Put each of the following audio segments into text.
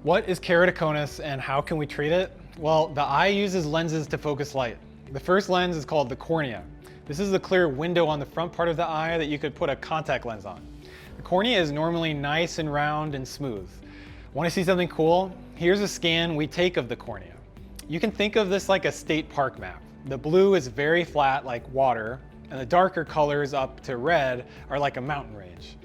What is keratoconus and how can we treat it? Well, the eye uses lenses to focus light. The first lens is called the cornea. This is the clear window on the front part of the eye that you could put a contact lens on. The cornea is normally nice and round and smooth. Want to see something cool? Here's a scan we take of the cornea. You can think of this like a state park map. The blue is very flat like water, and the darker colors up to red are like a mountain range.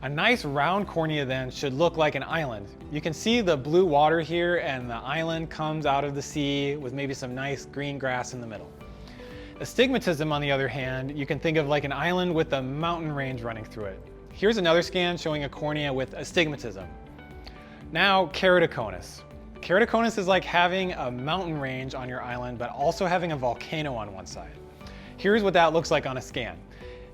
A nice round cornea then should look like an island. You can see the blue water here and the island comes out of the sea with maybe some nice green grass in the middle. Astigmatism, on the other hand, you can think of like an island with a mountain range running through it. Here's another scan showing a cornea with astigmatism. Now, keratoconus. Keratoconus is like having a mountain range on your island, but also having a volcano on one side. Here's what that looks like on a scan.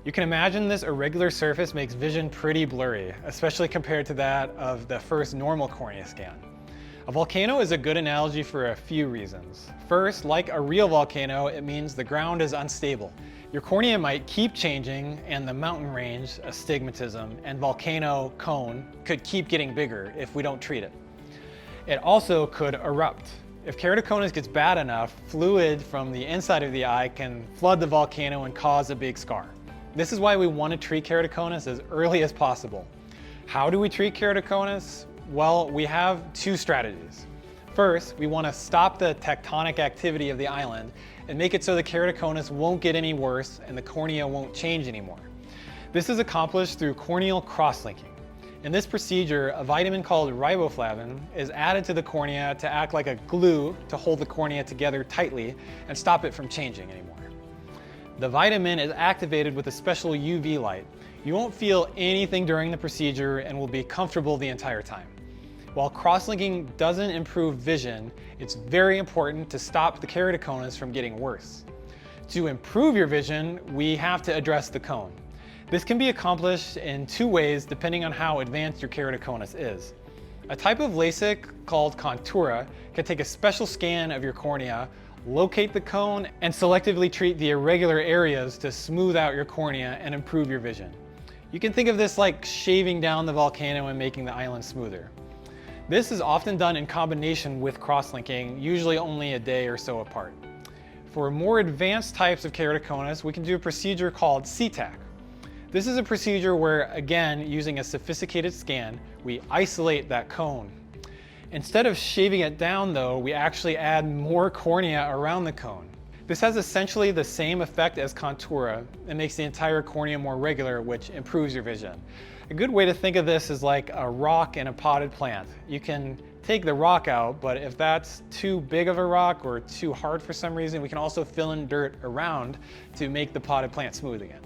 You can imagine this irregular surface makes vision pretty blurry, especially compared to that of the first normal cornea scan. A volcano is a good analogy for a few reasons. First, like a real volcano, it means the ground is unstable. Your cornea might keep changing, and the mountain range, astigmatism, and volcano cone could keep getting bigger if we don't treat it. It also could erupt. If keratoconus gets bad enough, fluid from the inside of the eye can flood the volcano and cause a big scar. This is why we want to treat keratoconus as early as possible. How do we treat keratoconus? Well, we have two strategies. First, we want to stop the tectonic activity of the island and make it so the keratoconus won't get any worse and the cornea won't change anymore. This is accomplished through corneal cross-linking. In this procedure, a vitamin called riboflavin is added to the cornea to act like a glue to hold the cornea together tightly and stop it from changing anymore. The vitamin is activated with a special UV light. You won't feel anything during the procedure and will be comfortable the entire time. While cross-linking doesn't improve vision, it's very important to stop the keratoconus from getting worse. To improve your vision, we have to address the cone. This can be accomplished in two ways depending on how advanced your keratoconus is. A type of LASIK called Contoura can take a special scan of your cornea, locate the cone, and selectively treat the irregular areas to smooth out your cornea and improve your vision. You can think of this like shaving down the volcano and making the island smoother. This is often done in combination with cross-linking, usually only a day or so apart. For more advanced types of keratoconus, we can do a procedure called CTAK. This is a procedure where, again, using a sophisticated scan, we isolate that cone. Instead of shaving it down though, we actually add more cornea around the cone. This has essentially the same effect as Contoura and makes the entire cornea more regular, which improves your vision. A good way to think of this is like a rock in a potted plant. You can take the rock out, but if that's too big of a rock or too hard for some reason, we can also fill in dirt around to make the potted plant smooth again.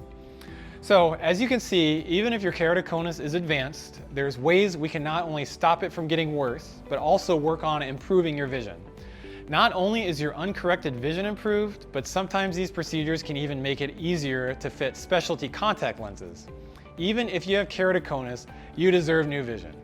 So as you can see, even if your keratoconus is advanced, there's ways we can not only stop it from getting worse, but also work on improving your vision. Not only is your uncorrected vision improved, but sometimes these procedures can even make it easier to fit specialty contact lenses. Even if you have keratoconus, you deserve new vision.